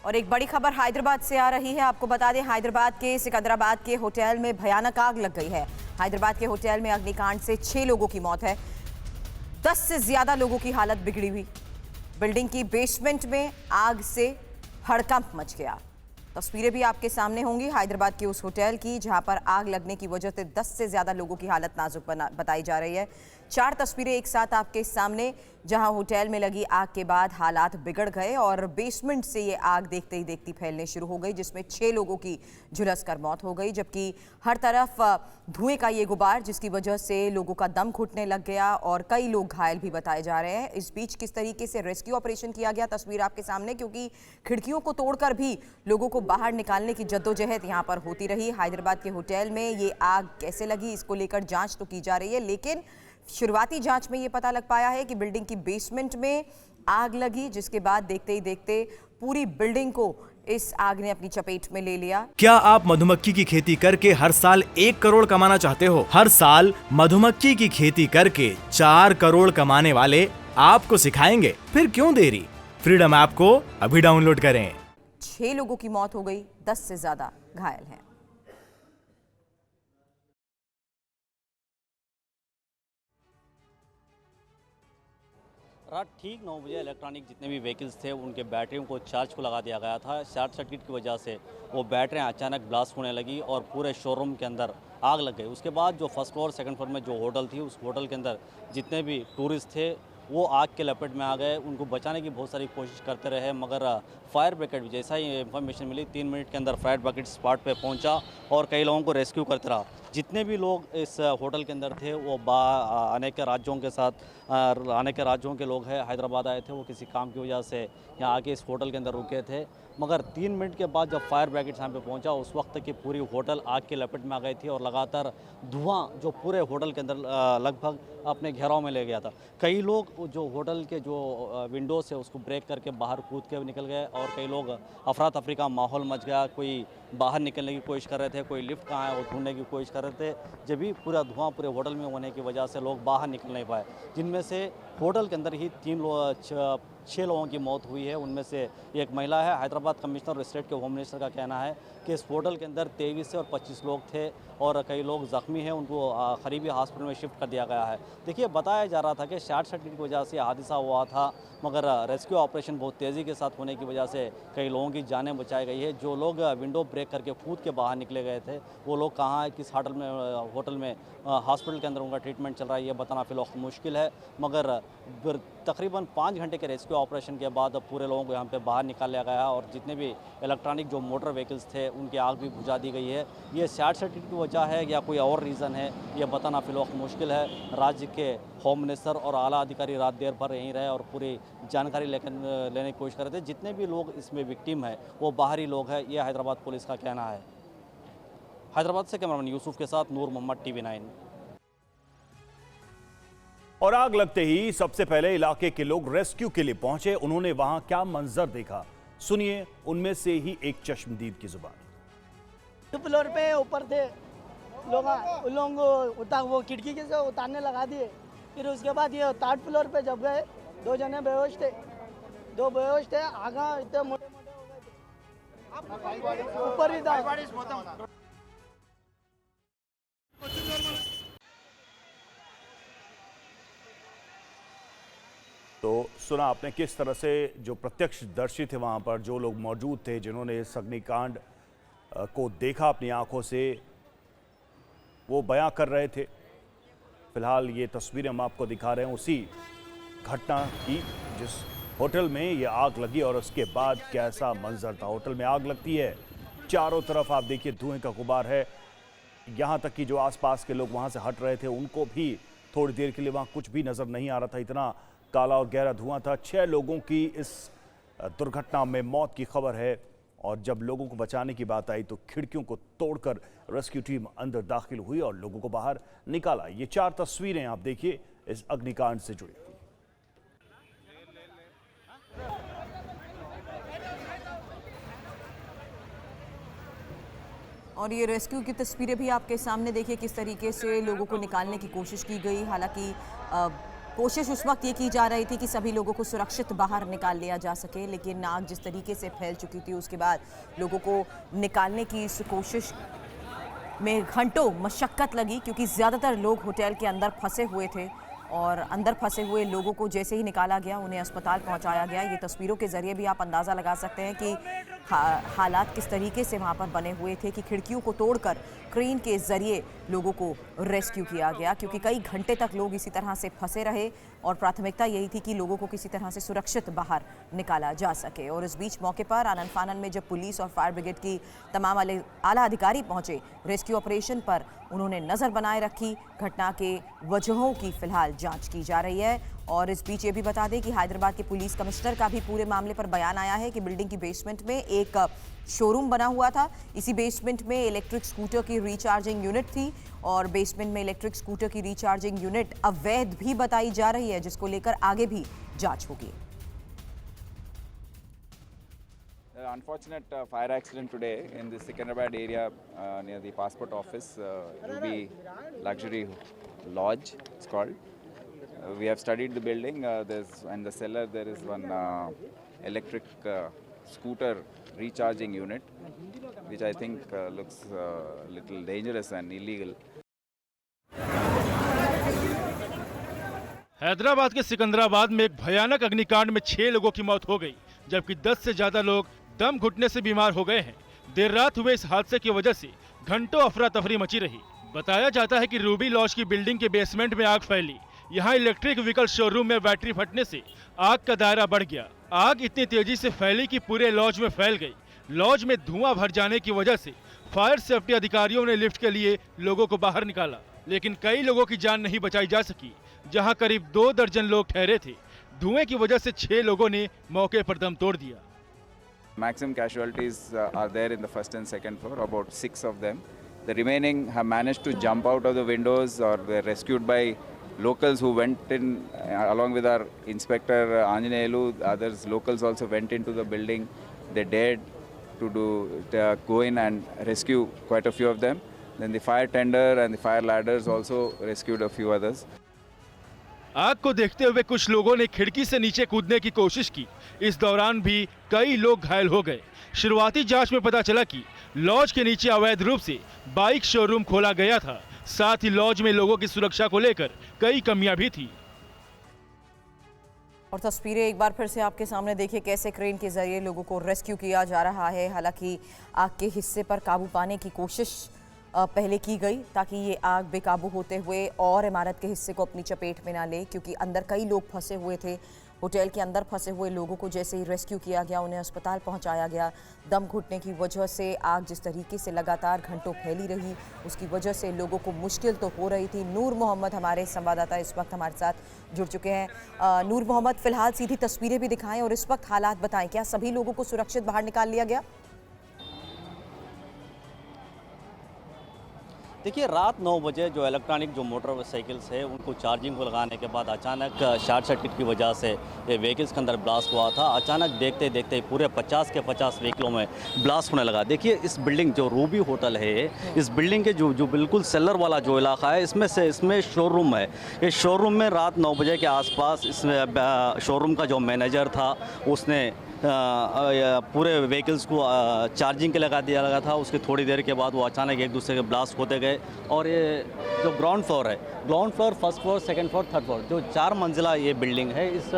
और एक बड़ी खबर हैदराबाद से आ रही है। आपको बता दें, हैदराबाद के सिकंदराबाद के होटल में भयानक आग लग गई है। हैदराबाद के होटल में अग्निकांड से 6 लोगों की मौत है। 10 से ज्यादा लोगों की हालत बिगड़ी हुई। बिल्डिंग की बेसमेंट में आग से हड़कंप मच गया। तस्वीरें भी आपके सामने होंगी हैदराबाद के उस होटल की, जहां पर आग लगने की वजह से 10 से ज्यादा लोगों की हालत नाजुक बताई जा रही है। 4 तस्वीरें एक साथ आपके सामने, जहां होटल में लगी आग के बाद हालात बिगड़ गए और बेसमेंट से ये आग देखते ही देखती फैलने शुरू हो गई, जिसमें 6 लोगों की झुलसकर मौत हो गई। जबकि हर तरफ धुएं का ये गुबार, जिसकी वजह से लोगों का दम घुटने लग गया और कई लोग घायल भी बताए जा रहे हैं। इस बीच किस तरीके से रेस्क्यू ऑपरेशन किया गया, तस्वीर आपके सामने, क्योंकि खिड़कियों को तोड़कर भी लोगों को बाहर निकालने की जद्दोजहद यहां पर होती रही। हैदराबाद के होटल में ये आग कैसे लगी, इसको लेकर जांच तो की जा रही है, लेकिन शुरुआती जांच में ये पता लग पाया है कि बिल्डिंग की बेसमेंट में आग लगी, जिसके बाद देखते ही देखते पूरी बिल्डिंग को इस आग ने अपनी चपेट में ले लिया। क्या आप मधुमक्खी की खेती करके हर साल 1 करोड़ कमाना चाहते हो? हर साल मधुमक्खी की खेती करके 4 करोड़ कमाने वाले आपको सिखाएंगे। फिर क्यों देरी? फ्रीडम ऐप को अभी डाउनलोड करें। 6 लोगों की मौत हो गई, 10 से ज्यादा घायल हैं। रात ठीक 9 बजे इलेक्ट्रॉनिक जितने भी व्हीकल्स थे उनके बैटरियों को चार्ज को लगा दिया गया था। शॉर्ट सर्किट की वजह से वो बैटरियां अचानक ब्लास्ट होने लगी और पूरे शोरूम के अंदर आग लग गई। उसके बाद जो फर्स्ट फ्लोर सेकंड फ्लोर में जो होटल थी, उस होटल के अंदर जितने भी टूरिस्ट थे वो आग के लपेट में आ गए। उनको बचाने की बहुत सारी कोशिश करते रहे, मगर फायर ब्रिगेड, जैसा ही इन्फॉर्मेशन मिली 3 मिनट के अंदर फायर ब्रिगेड स्पॉट पे पहुंचा और कई लोगों को रेस्क्यू करते रहा। जितने भी लोग इस होटल के अंदर थे वो अनेक राज्यों के साथ अनेक राज्यों के लोग हैं, हैदराबाद आए थे। वो किसी काम की वजह से यहाँ आके इस होटल के अंदर रुके थे, मगर 3 मिनट के बाद जब फायर ब्रिगेड यहाँ पे पहुंचा, उस वक्त की पूरी होटल आग के लपेट में आ गई थी और लगातार धुआं जो पूरे होटल के अंदर लगभग अपने घेराव में ले गया था। कई लोग जो होटल के जो विंडोज है उसको ब्रेक करके बाहर कूद के निकल गए और कई लोग अफरा तफरी का माहौल मच गया। कोई बाहर निकलने की कोशिश कर रहे थे, कोई लिफ्ट कहाँ है वो ढूंढने की कोशिश कर रहे थे। जब भी पूरा धुआं पूरे होटल में होने की वजह से लोग बाहर निकल नहीं पाए, जिनमें से होटल के अंदर ही 6 लोगों की मौत हुई है। उनमें से एक महिला है। हैदराबाद कमिश्नर और स्टेट के होम मिनिस्टर का कहना है कि इस होटल के अंदर 23 से और 25 लोग थे और कई लोग ज़ख्मी हैं, उनको करीबी हॉस्पिटल में शिफ्ट कर दिया गया है। देखिए, बताया जा रहा था कि शॉर्ट सर्किट की वजह से हादसा हुआ था, मगर रेस्क्यू ऑपरेशन बहुत तेज़ी के साथ होने की वजह से कई लोगों की जानें बचाई गई है। जो लोग विंडो ब्रेक करके कूद के बाहर निकले गए थे, वो लोग कहाँ है, किस होटल में हॉस्पिटल के अंदर उनका ट्रीटमेंट चल रहा है, ये बताना फिलहाल मुश्किल है। मगर तकरीबन 5 घंटे के रेस्क्यू ऑपरेशन के बाद पूरे लोगों को यहाँ पे बाहर निकाल लिया गया और जितने भी इलेक्ट्रॉनिक जो मोटर व्हीकल्स थे उनकी आग भी बुझा दी गई है। ये शॉर्ट सर्किट की वजह है या कोई और रीज़न है, ये बताना फिलहाल मुश्किल है। राज्य के होम मिनिस्टर और आला अधिकारी रात देर भर यहीं रहे और पूरी जानकारी लेने की कोशिश कर रहे थे। जितने भी लोग इसमें विक्टिम है वो बाहरी लोग हैं, ये हैदराबाद पुलिस का कहना है। हैदराबाद से कैमरामैन यूसुफ के साथ नूर मोहम्मद, TV 9। और आग लगते ही सबसे पहले इलाके के लोग रेस्क्यू के लिए पहुंचे। उन्होंने वहां क्या मंजर देखा, सुनिए उनमें से ही एक चश्मदीद की जुबान। फ्लोर पे ऊपर थे लोग, उन लोगों को वो खिड़की के से उतारने लगा दिए। फिर उसके बाद ये 3rd फ्लोर पे जब गए, 2 जने बेहोश थे, 2 बेहोश थे। आगा इतने मोटे मोटे हो गए थे, ऊपर ही था। तो सुना आपने किस तरह से जो प्रत्यक्षदर्शी थे वहां पर, जो लोग मौजूद थे, जिन्होंने इस अग्निकांड को देखा अपनी आंखों से, वो बयां कर रहे थे। फिलहाल ये तस्वीरें हम आपको दिखा रहे हैं उसी घटना की जिस होटल में ये आग लगी और उसके बाद कैसा मंजर था। होटल में आग लगती है, चारों तरफ आप देखिए धुएं का गुबार है। यहाँ तक कि जो आसपास के लोग वहाँ से हट रहे थे उनको भी थोड़ी देर के लिए वहाँ कुछ भी नज़र नहीं आ रहा था, इतना काला और गहरा धुआं था। 6 लोगों की इस दुर्घटना में मौत की खबर है और जब लोगों को बचाने की बात आई तो खिड़कियों को तोड़कर रेस्क्यू टीम अंदर दाखिल हुई और लोगों को बाहर निकाला। ये 4 तस्वीरें आप देखिए इस अग्निकांड से जुड़ी। और ये रेस्क्यू की तस्वीरें भी आपके सामने देखिए, किस तरीके से लोगों को निकालने की कोशिश की गई। हालांकि कोशिश उस वक्त ये की जा रही थी कि सभी लोगों को सुरक्षित बाहर निकाल लिया जा सके, लेकिन आग जिस तरीके से फैल चुकी थी उसके बाद लोगों को निकालने की इस कोशिश में घंटों मशक्कत लगी, क्योंकि ज़्यादातर लोग होटल के अंदर फंसे हुए थे और अंदर फंसे हुए लोगों को जैसे ही निकाला गया उन्हें अस्पताल पहुंचाया गया। ये तस्वीरों के ज़रिए भी आप अंदाज़ा लगा सकते हैं कि हालात किस तरीके से वहां पर बने हुए थे कि खिड़कियों को तोड़कर क्रेन के ज़रिए लोगों को रेस्क्यू किया गया, क्योंकि कई घंटे तक लोग इसी तरह से फंसे रहे और प्राथमिकता यही थी कि लोगों को किसी तरह से सुरक्षित बाहर निकाला जा सके। और इस बीच मौके पर आनन फानन में जब पुलिस और फायर ब्रिगेड की तमाम आला अधिकारी पहुंचे रेस्क्यू ऑपरेशन पर, उन्होंने नज़र बनाए रखी। घटना के वजहों की फिलहाल जांच की जा रही है। और इस बीच ये भी बता दें कि हैदराबाद के पुलिस कमिश्नर का भी पूरे मामले पर बयान आया है कि बिल्डिंग की बेसमेंट में एक शोरूम बना हुआ था। इसी बेसमेंट में इलेक्ट्रिक स्कूटर की रिचार्जिंग यूनिट थी और बेसमेंट में इलेक्ट्रिक स्कूटर की रिचार्जिंग यूनिट अवैध भी बताई जा रही है, जिसको लेकर आगे भी जांच होगी। Unfortunate fire accident today in the Secunderabad area near the passport office, Ruby Luxury Lodge, it's called. We have studied the building. There's in the cellar there is one electric scooter recharging unit, which I think looks little dangerous and illegal. Hyderabad के सिकंदराबाद में एक भयानक अग्निकांड में 6 लोगों की मौत हो गई, जबकि 10 से ज्यादा लोग दम घुटने से बीमार हो गए हैं। देर रात हुए इस हादसे की वजह से घंटों अफरा तफरी मची रही। बताया जाता है कि रूबी लॉज की बिल्डिंग के बेसमेंट में आग फैली। यहाँ इलेक्ट्रिक व्हीकल शोरूम में बैटरी फटने से आग का दायरा बढ़ गया। आग इतनी तेजी से फैली कि पूरे लॉज में फैल गई। लॉज में धुआं भर जाने की वजह से फायर सेफ्टी अधिकारियों ने लिफ्ट के लिए लोगों को बाहर निकाला, लेकिन कई लोगों की जान नहीं बचाई जा सकी। जहां करीब 2 दर्जन लोग ठहरे थे, धुएं की वजह से 6 लोगों ने मौके पर दम तोड़ दिया। Maximum casualties are there in the first and second floor, about 6 of them. The remaining have managed to jump out of the windows or were rescued by locals who went in along with our inspector Anjaneyulu. Others locals also went into the building. They dared to go in and rescue quite a few of them. Then the fire tender and the fire ladders also rescued a few others. आग को देखते हुए कुछ लोगों ने खिड़की से नीचे कूदने की कोशिश की। इस दौरान भी कई लोग घायल हो गए। शुरुआती जांच में पता चला कि लॉज के नीचे अवैध रूप से बाइक शोरूम खोला गया था। साथ ही लॉज में लोगों की सुरक्षा को लेकर कई कमियां भी थी। और तस्वीरें एक बार फिर से आपके सामने देखिए, कैसे क्रेन के जरिए लोगों को रेस्क्यू किया जा रहा है। हालांकि आग के हिस्से पर काबू पाने की कोशिश पहले की गई ताकि ये आग बेकाबू होते हुए और इमारत के हिस्से को अपनी चपेट में ना ले, क्योंकि अंदर कई लोग फंसे हुए थे। होटल के अंदर फंसे हुए लोगों को जैसे ही रेस्क्यू किया गया, उन्हें अस्पताल पहुंचाया गया। दम घुटने की वजह से आग जिस तरीके से लगातार घंटों फैली रही, उसकी वजह से लोगों को मुश्किल तो हो रही थी। नूर मोहम्मद हमारे संवाददाता इस वक्त हमारे साथ जुड़ चुके हैं। नूर मोहम्मद, फिलहाल सीधी तस्वीरें भी दिखाएं और इस वक्त हालात बताएं। क्या सभी लोगों को सुरक्षित बाहर निकाल लिया गया? देखिए, रात 9 बजे जो इलेक्ट्रॉनिक जो मोटरसाइकिल्स है उनको चार्जिंग को लगाने के बाद अचानक शॉर्ट सर्किट की वजह से ये व्हीकल्स के अंदर ब्लास्ट हुआ था। अचानक देखते देखते पूरे 50 के 50 व्हीकलों में ब्लास्ट होने लगा। देखिए, इस बिल्डिंग जो रूबी होटल है, इस बिल्डिंग के जो बिल्कुल सेलर वाला जो इलाका है, इसमें शोरूम है। इस शोरूम में रात 9 बजे के आसपास इसमें शोरूम का जो मैनेजर था उसने पूरे व्हीकल्स को चार्जिंग के लगा दिया लगा था। उसके थोड़ी देर के बाद वो अचानक एक दूसरे के ब्लास्ट होते गए और ये जो ग्राउंड फ्लोर है, ground floor, first floor, second floor, third floor, जो 4 मंजिला ये बिल्डिंग है, इस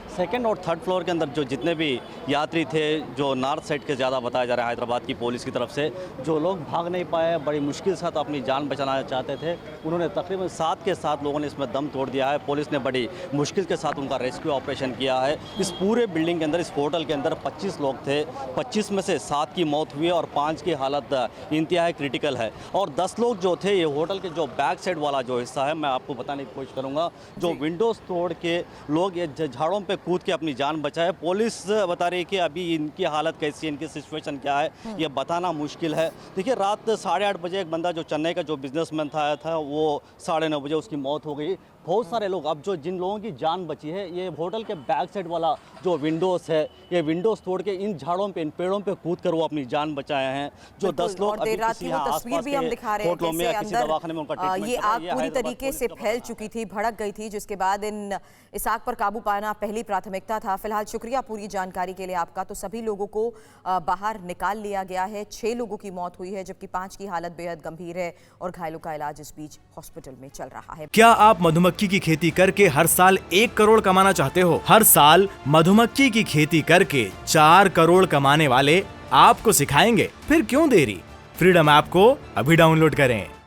सेकंड और थर्ड फ्लोर के अंदर जो जितने भी यात्री थे, जो नॉर्थ साइड के ज़्यादा बताया जा रहा है हैदराबाद की पुलिस की तरफ से, जो लोग भाग नहीं पाए, बड़ी मुश्किल से तो अपनी जान बचाना चाहते थे, उन्होंने तकरीबन 7 के 7 लोगों ने इसमें दम तोड़ दिया है। पुलिस ने बड़ी मुश्किल के साथ उनका रेस्क्यू ऑपरेशन किया है। इस पूरे बिल्डिंग के अंदर, इस होटल के अंदर 25 लोग थे। 25 में से 7 की मौत हुई और 5 की हालत इंतहाई क्रिटिकल है। और 10 लोग जो थे, ये होटल के जो बैक साइड वाला जो हिस्सा है, मैं आपको बताने की कोशिश करूँगा, जो विंडोज़ तोड़ के लोग ये झाड़ों पर कूद के अपनी जान बचाए। पुलिस बता रही है कि अभी इनकी हालत कैसी है, इनकी सिचुएशन क्या है, ये बताना मुश्किल है। देखिए, रात 8:30 बजे एक बंदा जो चेन्नई का जो बिजनेसमैन था वो 9:30 बजे उसकी मौत हो गई। बहुत सारे लोग, अब जो जिन लोगों की जान बची है, ये होटल के बैक साइड वाला जो विंडोज़ है, ये विंडोज़ तोड़ के इन झाड़ों पे, इन पेड़ों पे कूद कर वो अपनी जान बचाए हैं। जो 10 लोग और देर रात की वो तस्वीर भी हम दिखा रहे हैं होटलों में या किसी दवाखाने में उनका कैसे ट्रीटमेंट ये चल रहा है। आग ये पूरी हैदराबाद तरीके पुलिस से का फैल बताना चुकी थी, भड़क गई थी, जिसके बाद इस आग पर काबू पाना पहली प्राथमिकता था। फिलहाल शुक्रिया पूरी जानकारी के लिए आपका। तो सभी लोगों को बाहर निकाल लिया गया है। 6 लोगों की मौत हुई है, जबकि 5 की हालत बेहद गंभीर है और घायलों का इलाज इस बीच हॉस्पिटल में चल रहा है। क्या आप मधुमक्खी की खेती करके हर साल 1 करोड़ कमाना चाहते हो? हर साल मधुमक्खी की खेती करके 4 करोड़ कमाने वाले आपको सिखाएंगे। फिर क्यों देरी? फ्रीडम ऐप को अभी डाउनलोड करें।